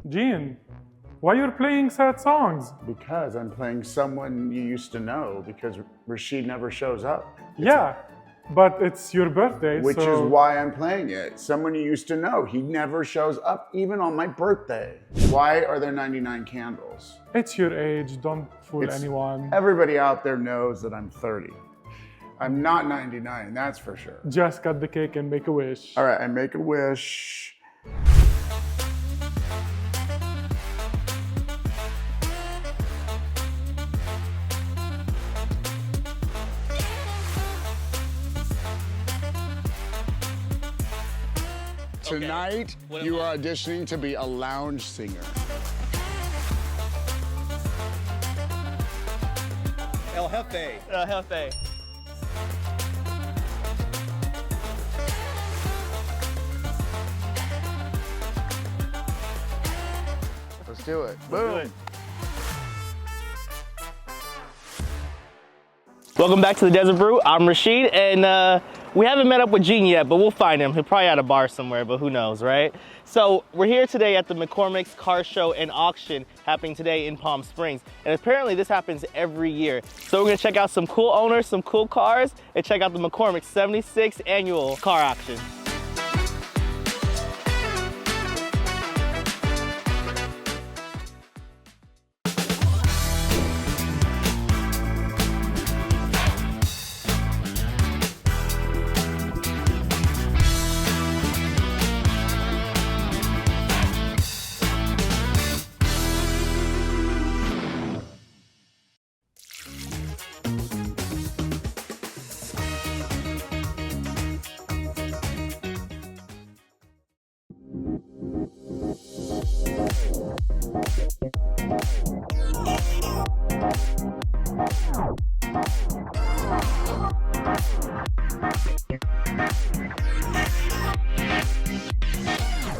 Gene, why you're playing sad songs? Because I'm playing someone you used to know because Rashid never shows up. Yeah, but it's your birthday, Which so... is why I'm playing it. Someone you used to know. He never shows up even on my birthday. Why are there 99 candles? It's your age, don't fool anyone. Everybody out there knows that I'm 30. I'm not 99, that's for sure. Just cut the cake and make a wish. All right, I make a wish. Tonight, you are auditioning to be a lounge singer. El Jefe. El Jefe. Let's do it. Let's do Boom. it. Welcome back to the Desert Brew. I'm Rashid, and we haven't met up with Gene yet, but we'll find him. He'll probably at a bar somewhere, but who knows, right? So we're here today at the McCormick's Car Show and Auction happening today in Palm Springs. And apparently this happens every year. So we're gonna check out some cool owners, some cool cars, and check out the McCormick's 76th annual car auction.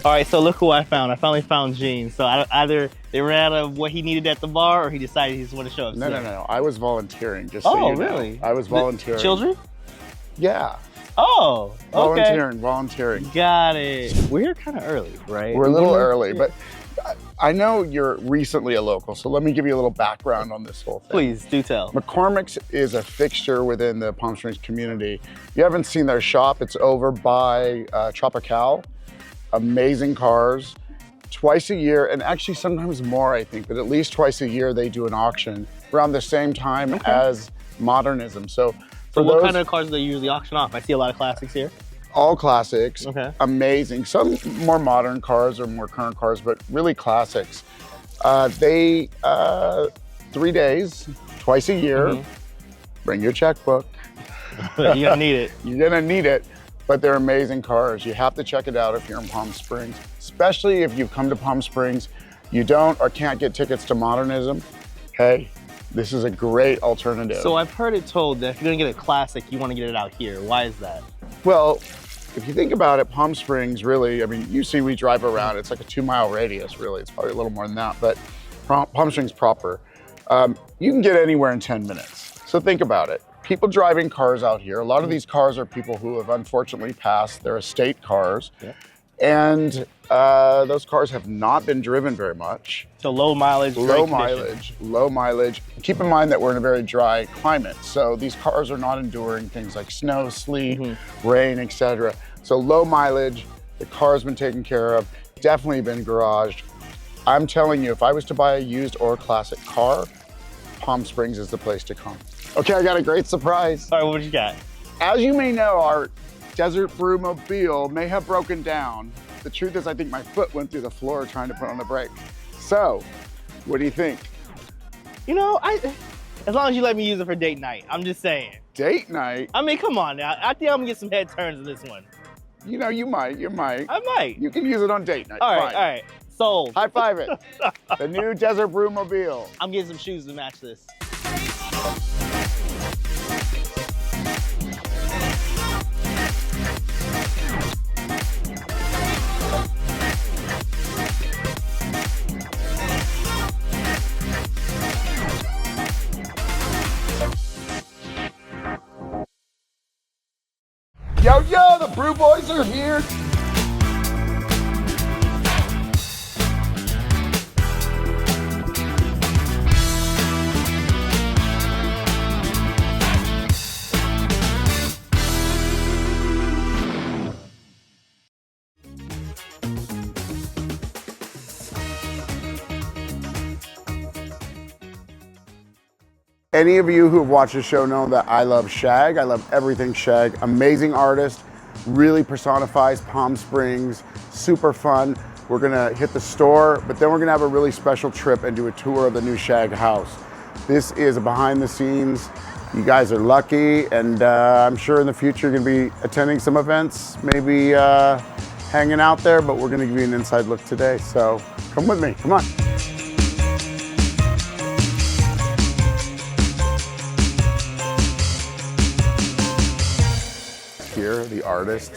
All right, so look who I found. I finally found Gene. So either they ran out of what he needed at the bar, or he decided he just wanted to show up. No. I was volunteering, just so you know. Really? I was volunteering. Children? Yeah. Oh, okay. Volunteering. Got it. We're here kind of early, right? We're a little early, but I know you're recently a local, so let me give you a little background on this whole thing. Please, do tell. McCormick's is a fixture within the Palm Springs community. If you haven't seen their shop, it's over by Tropical. Amazing cars. Twice a year, and actually sometimes more, I think, but at least twice a year they do an auction around the same time as modernism. So what kind of cars do they usually auction off? I see a lot of classics here. All classics. Okay. Amazing. Some more modern cars or more current cars, but really classics. They 3 days, twice a year. Bring your checkbook. You're gonna need it. You're gonna need it. But they're amazing cars. You have to check it out if you're in Palm Springs, especially if you've come to Palm Springs, you don't or can't get tickets to modernism. Hey, this is a great alternative. So I've heard it told that if you're gonna get a classic, you wanna get it out here. Why is that? Well, if you think about it, Palm Springs really, I mean, you see we drive around, it's like a 2-mile radius really. It's probably a little more than that, but Palm Springs proper, you can get anywhere in 10 minutes. So think about it. People driving cars out here. A lot of these cars are people who have unfortunately passed. They're estate cars. Yeah. And those cars have not been driven very much. So low mileage, low mileage. Keep in mind that we're in a very dry climate. So these cars are not enduring things like snow, sleet, rain, etc. So low mileage, the car's been taken care of, definitely been garaged. I'm telling you, if I was to buy a used or classic car, Palm Springs is the place to come. Okay, I got a great surprise. All right, what you got? As you may know, our Desert Brew mobile may have broken down. The truth is, I think my foot went through the floor trying to put on the brake. So, what do you think? You know, as long as you let me use it for date night, I'm just saying. Date night? I mean, come on now. I think I'm gonna get some head turns in this one. You know, you might. I might. You can use it on date night. All right. Sold. High five it. The new Desert Brew mobile. I'm getting some shoes to match this. Yo, the Brew boys are here. Any of you who have watched the show know that I love Shag. I love everything Shag. Amazing artist, really personifies Palm Springs, super fun. We're gonna hit the store, but then we're gonna have a really special trip and do a tour of the new Shag house. This is a behind the scenes. You guys are lucky, and I'm sure in the future you're gonna be attending some events, maybe hanging out there, but we're gonna give you an inside look today. So come with me, come on. Here, the artist,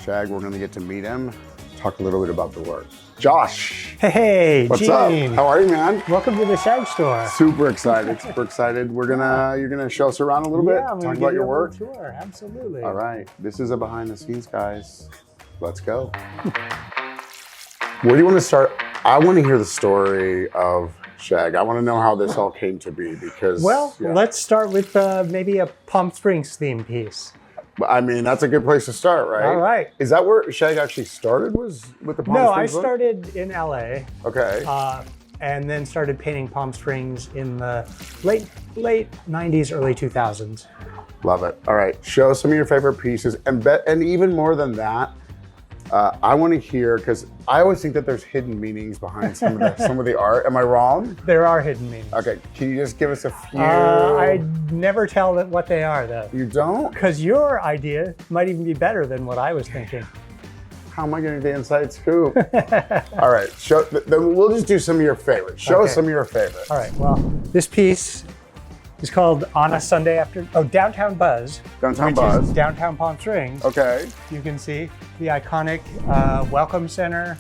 Shag, we're gonna get to meet him, talk a little bit about the work. Josh. Hey, What's Gene. up? How are you, man? Welcome to the Shag store. Super excited, super excited. You're gonna show us around a little bit, Yeah, I'm talk gonna about give your you a work. little tour. Absolutely. All right, this is a behind the scenes, guys. Let's go. Where do you want to start? I want to hear the story of Shag. I want to know how this all came to be because. Well, yeah. let's start with maybe a Palm Springs theme piece. I mean, that's a good place to start, right? All right. Is that where Shag actually started? Was with the Palm No, I Springs look? started in LA Okay. and then started painting Palm Springs in the late 90s, early 2000s. Love it. All right, show some of your favorite pieces, and even more than that, I want to hear, because I always think that there's hidden meanings behind some of the art. Am I wrong? There are hidden meanings. Okay, can you just give us a few? I never tell what they are, though. You don't? Because your idea might even be better than what I was thinking. How am I getting the inside scoop? All right, then we'll just do some of your favorites. Show us Okay. some of your favorites. All right, well, this piece is called On a Sunday After, Downtown Buzz. Downtown which Buzz. is downtown Palm Springs. Okay. You can see the iconic Welcome Center.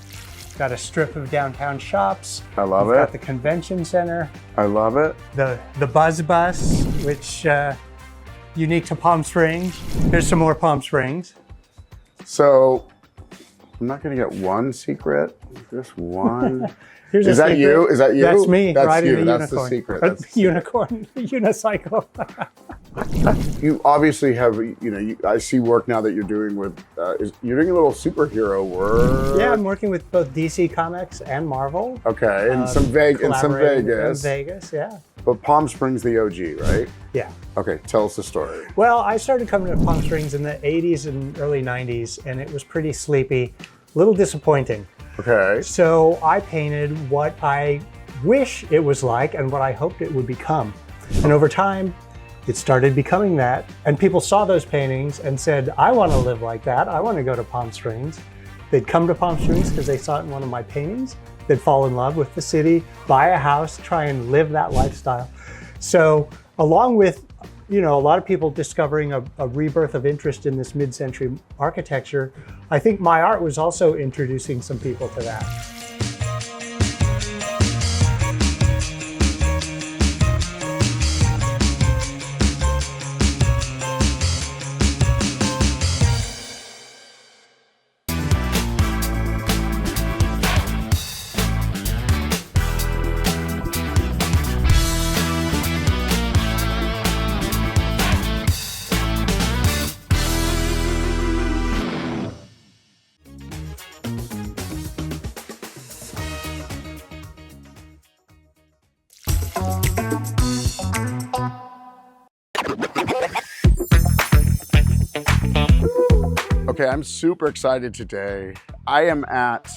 Got a strip of downtown shops. I love Got it. the Convention Center. I love it. The Buzz Bus, which unique to Palm Springs. Here's some more Palm Springs. So, I'm not gonna get one secret, just one. Here's Is a that secret. you? Is that you? That's me. That's riding you. the That's the unicorn. secret. A That's the secret. unicorn, unicycle. You obviously have, I see work now that you're doing with, you're doing a little superhero work. Yeah, I'm working with both DC Comics and Marvel. Okay, and some Collaborating Vegas. in Vegas, yeah. But Palm Springs, the OG, right? Yeah. Okay, tell us the story. Well, I started coming to Palm Springs in the 80s and early 90s, and it was pretty sleepy, a little disappointing. Okay. So I painted what I wish it was like and what I hoped it would become. And over time, it started becoming that. And people saw those paintings and said, I want to live like that. I want to go to Palm Springs. They'd come to Palm Springs because they saw it in one of my paintings. They'd fall in love with the city, buy a house, try and live that lifestyle. So along with, a lot of people discovering a rebirth of interest in this mid-century architecture, I think my art was also introducing some people to that. Okay, I'm super excited today. I am at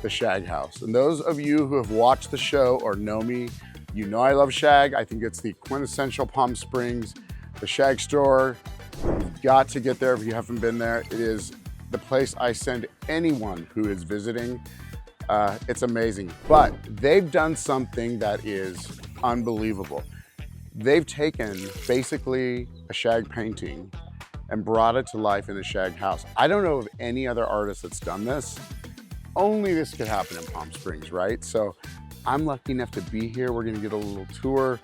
the Shag house. And those of you who have watched the show or know me, you know I love Shag. I think it's the quintessential Palm Springs. The Shag store, you've got to get there if you haven't been there. It is the place I send anyone who is visiting. It's amazing. But they've done something that is unbelievable. They've taken basically a Shag painting and brought it to life in the Shag house. I don't know of any other artist that's done this. Only this could happen in Palm Springs, right? So I'm lucky enough to be here. We're gonna get a little tour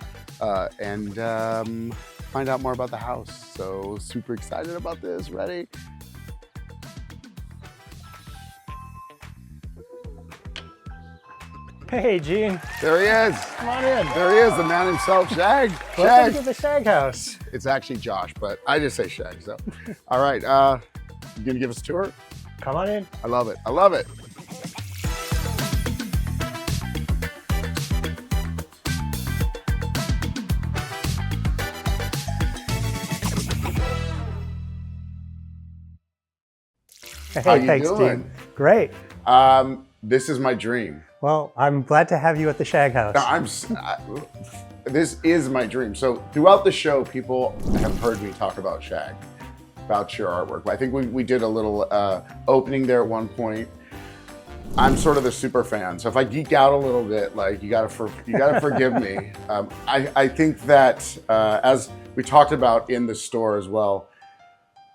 and find out more about the house. So super excited about this. Ready? Hey, Gene, There he is. come on in. There he is, the man himself, Shag. Welcome to Shag. the Shag House. It's actually Josh, but I just say Shag. So, all right, you gonna give us a tour? Come on in. I love it. I love it. Hey, How you thanks, doing? Dean. Great. This is my dream. Well, I'm glad to have you at the Shag House. This is my dream. So throughout the show, people have heard me talk about Shag, about your artwork. I think we did a little opening there at one point. I'm sort of the super fan, so if I geek out a little bit, like you gotta forgive me. I think that as we talked about in the store as well,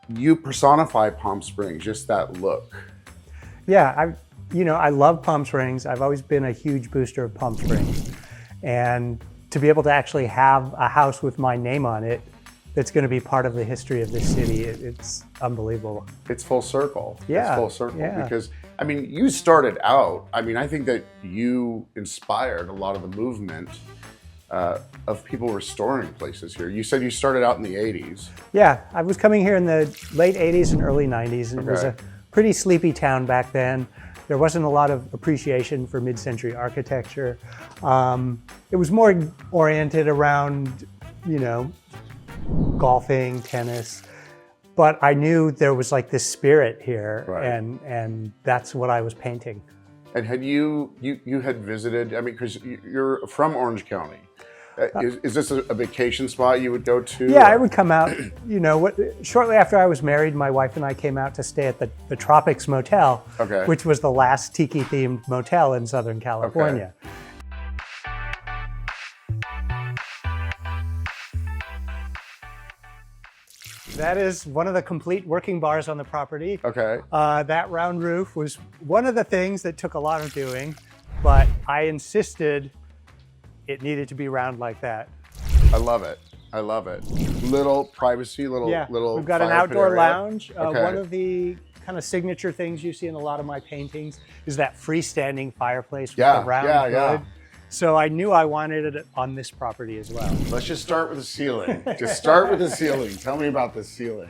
you personify Palm Springs, just that look. Yeah, I love Palm Springs. I've always been a huge booster of Palm Springs, and to be able to actually have a house with my name on it that's going to be part of the history of this city, it's unbelievable. It's full circle. Yeah, it's full circle yeah. Because I mean, you started out. I mean, I think that you inspired a lot of the movement of people restoring places here. You said you started out in the '80s. Yeah, I was coming here in the late '80s and early '90s, and it was a Okay. pretty sleepy town back then. There wasn't a lot of appreciation for mid-century architecture. It was more oriented around, golfing, tennis. But I knew there was like this spirit here, Right. and that's what I was painting. And had you had visited? I mean, because you're from Orange County. Is this a vacation spot you would go to? Yeah, I would come out. Shortly after I was married, my wife and I came out to stay at the Tropics Motel, Okay. which was the last tiki-themed motel in Southern California. That is one of the complete working bars on the property. Okay. That round roof was one of the things that took a lot of doing, but I insisted it needed to be round like that. I love it. I love it. Little privacy, little. We've got an fire pit outdoor area. lounge. Okay. One of the kind of signature things you see in a lot of my paintings is that freestanding fireplace with Yeah, the round yeah, hood. yeah. So I knew I wanted it on this property as well. Let's just start with the ceiling. Just start with the ceiling. Tell me about the ceiling.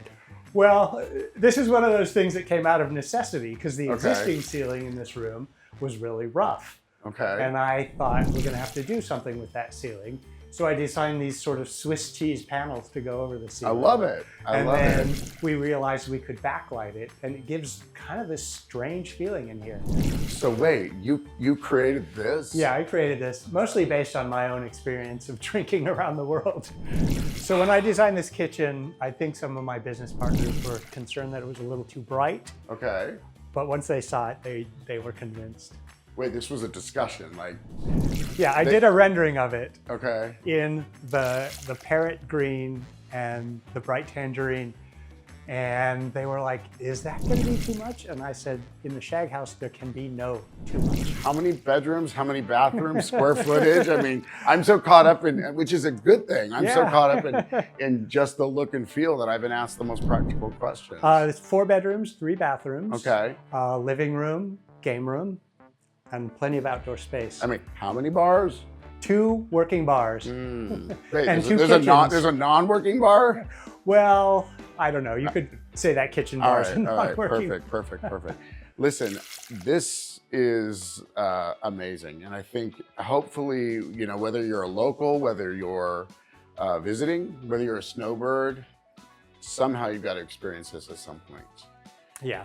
Well, this is one of those things that came out of necessity because the Okay. existing ceiling in this room was really rough. Okay. And I thought we're gonna have to do something with that ceiling. So I designed these sort of Swiss cheese panels to go over the I ceiling. love it. I And love then it. we realized we could backlight it, and it gives kind of this strange feeling in here. So wait, you created this? Yeah, I created this mostly based on my own experience of drinking around the world. So when I designed this kitchen, I think some of my business partners were concerned that it was a little too bright, Okay. but once they saw it, they were convinced. Wait, this was a discussion, like, Yeah, I did a rendering of it okay. in the parrot green and the bright tangerine. And they were like, is that gonna be too much? And I said, in the Shag House, there can be no too much. How many bedrooms, how many bathrooms, square footage? I mean, I'm so caught up in, which is a good thing. I'm so Yeah. caught up in just the look and feel that I've been asked the most practical questions. It's 4 bedrooms, 3 bathrooms. Okay. Living room, game room, and plenty of outdoor space. I mean, how many bars? 2 working bars. Wait, And there's, 2 there's a kitchens. there's a non-working bar? Well, I don't know. You could say that kitchen All bar right, is all not right, working. perfect. Listen, this is amazing, and I think hopefully, whether you're a local, whether you're visiting, whether you're a snowbird, somehow you've got to experience this at some point. Yeah.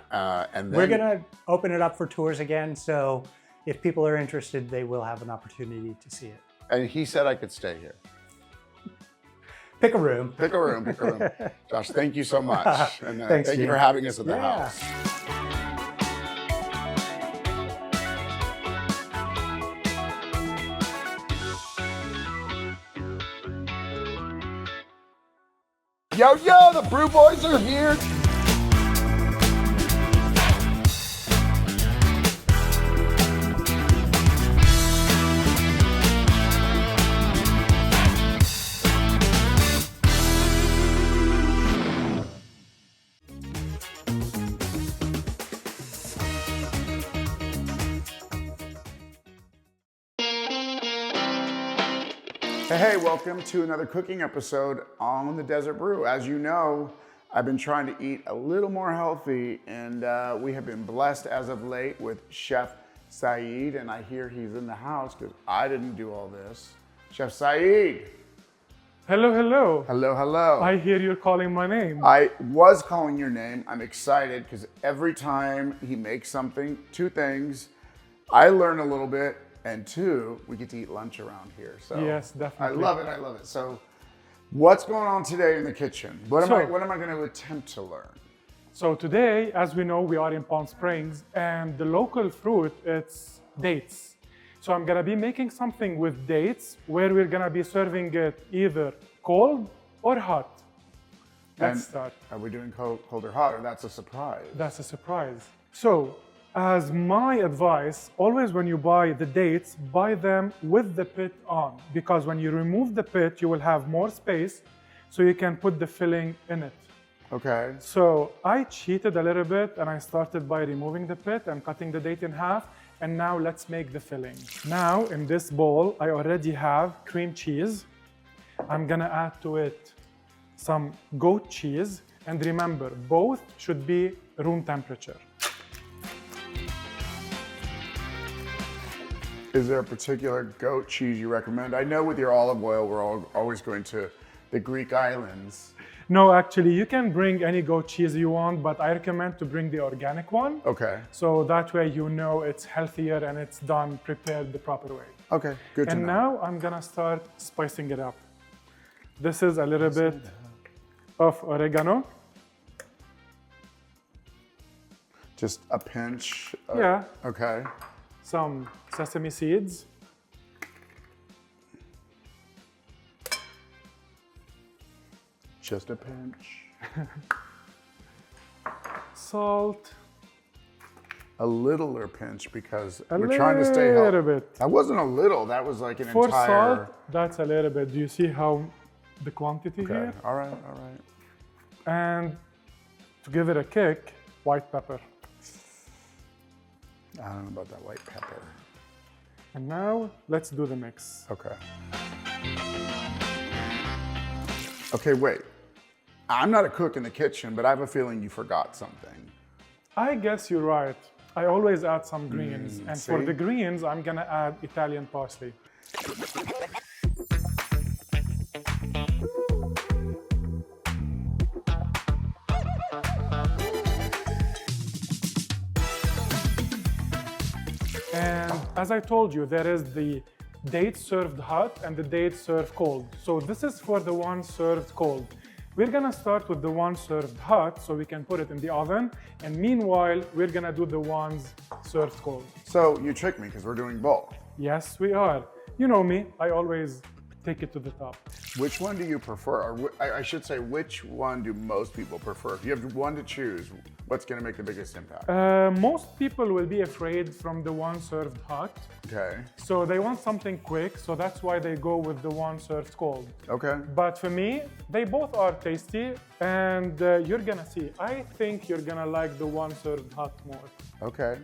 And then, We're going to open it up for tours again. So if people are interested, they will have an opportunity to see it. and he said I could stay here. Pick a room. Pick a room, pick a room. Josh, thank you so much, and Thanks, thank you Gene. for having us at the Yeah. house. Yo, the Brew Boys are here. Hey, welcome to another cooking episode on the Desert Brew. As you know, I've been trying to eat a little more healthy, and we have been blessed as of late with Chef Saeed, and I hear he's in the house because I didn't do all this. Chef Saeed. Hello, hello. Hello, hello. I hear you're calling my name. I was calling your name. I'm excited because every time he makes something, two things, I learn a little bit, and two, we get to eat lunch around here. So Yes, definitely. I love it. I love it. So, what's going on today in the kitchen? What am I going to attempt to learn? So today, as we know, we are in Palm Springs, and the local fruit, it's dates. So I'm gonna be making something with dates where we're gonna be serving it either cold or hot. Let's start. Are we doing cold or hot, or that's a surprise? That's a surprise. So, as my advice, always when you buy the dates, buy them with the pit on, because when you remove the pit, you will have more space so you can put the filling in it. Okay. So I cheated a little bit and I started by removing the pit and cutting the date in half. And now let's make the filling. Now in this bowl, I already have cream cheese. I'm gonna add to it some goat cheese. And remember, both should be room temperature. Is there a particular goat cheese you recommend? I know with your olive oil, we're always going to the Greek islands. No, actually, you can bring any goat cheese you want, but I recommend to bring the organic one. Okay. So that way you know it's healthier and it's done, prepared the proper way. Okay, good to know. And now I'm gonna start spicing it up. This is a little bit of oregano. Just a pinch? Yeah. Okay. Some sesame seeds. Just a pinch. Salt. A littler pinch because we're trying to stay healthy. A little bit. That wasn't a little, that was like an For entire... salt, that's a little bit. Do you see how the quantity Okay, here? all right, all right. And to give it a kick, white pepper. I don't know about that white pepper. And now let's do the mix. Okay. Okay, wait. I'm not a cook in the kitchen, but I have a feeling you forgot something. I guess you're right. I always add some greens. And for see? the greens, I'm gonna add Italian parsley. And as I told you, there is the dates served hot and the dates served cold. So this is for the one served cold. We're gonna start with the one served hot so we can put it in the oven. And meanwhile, we're gonna do the ones served cold. So you tricked me because we're doing both. Yes, we are. You know me, I always take it to the top. Which one do you prefer? Or I should say, which one do most people prefer? If you have one to choose, what's gonna make the biggest impact? Most people will be afraid from the one served hot. Okay, So they want something quick, so that's why they go with the one served cold. okay. But for me, they both are tasty, and you're gonna see. I think you're gonna like the one served hot more. Okay.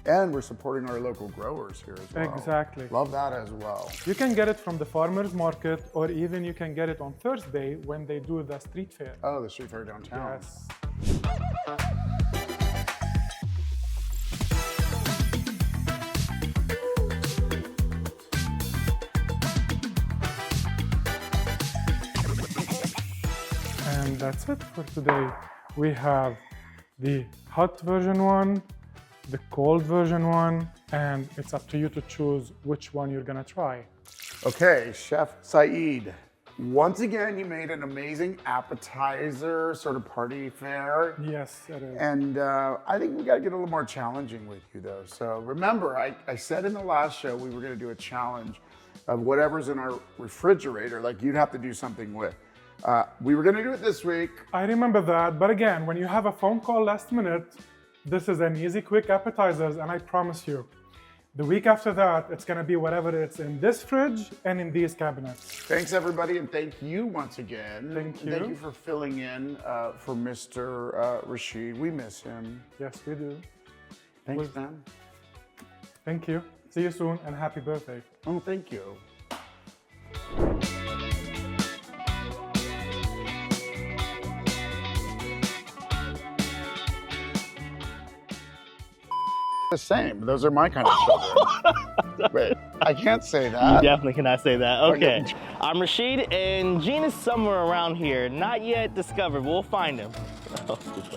And we're supporting our local growers here as well. Exactly. Love that as well. You can get it from the farmer's market, or even you can get it on Thursday when they do the street fair. Oh, the street fair downtown. Yes. And that's it for today. We have the hot version one, the cold version one, and it's up to you to choose which one you're gonna try. Okay, Chef Saeed. Once again, you made an amazing appetizer, sort of party fare. Yes, it is. And I think we got to get a little more challenging with you, though. So remember, I said in the last show we were going to do a challenge of whatever's in our refrigerator, like you'd have to do something with. We were going to do it this week. I remember that, but again, when you have a phone call last minute, this is an easy, quick appetizers, and I promise you, the week after that, it's gonna be whatever it's in this fridge and in these cabinets. Thanks, everybody, and thank you once again. Thank you. Thank you for filling in for Mr. Rashid. We miss him. Yes, we do. Thanks, man. Thank you. See you soon, and happy birthday. Oh, thank you. The same. Those are my kind of children. Wait, I can't say You that. definitely cannot say that. Okay. Okay. I'm Rashid, and Gene is somewhere around here, not yet discovered. We'll find him. Oh, stupid.